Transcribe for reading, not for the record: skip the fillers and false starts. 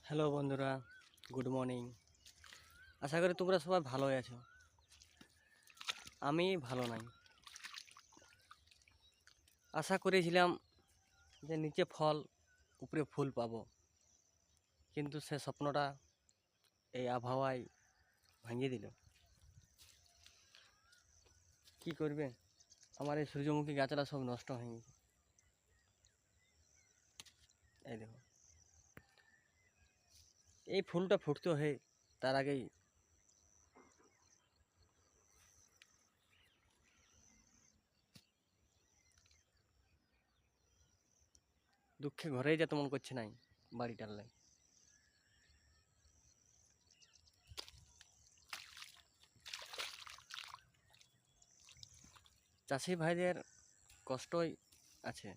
Hello বন্ধুরা, good morning. আশা করি তোমরা সবাই ভালোই আছো। আমি ভালো নাই। আশা করেছিলাম যে নিচে ফল উপরে ফুল পাবো, কিন্তু সে স্বপ্নটা এই আবহাওয়ায় ভাঙিয়ে দিল। কি করবে, আমার এই সূর্যমুখী গাছটা সব নষ্ট হয়ে গেছে। এই দেখো, এই ফুলটা ফুটতে হয় তার আগেই দুঃখে ঘরেই যেতে মন করছে নাই বাড়িটার লাই। চাষি ভাইদের কষ্টই আছে।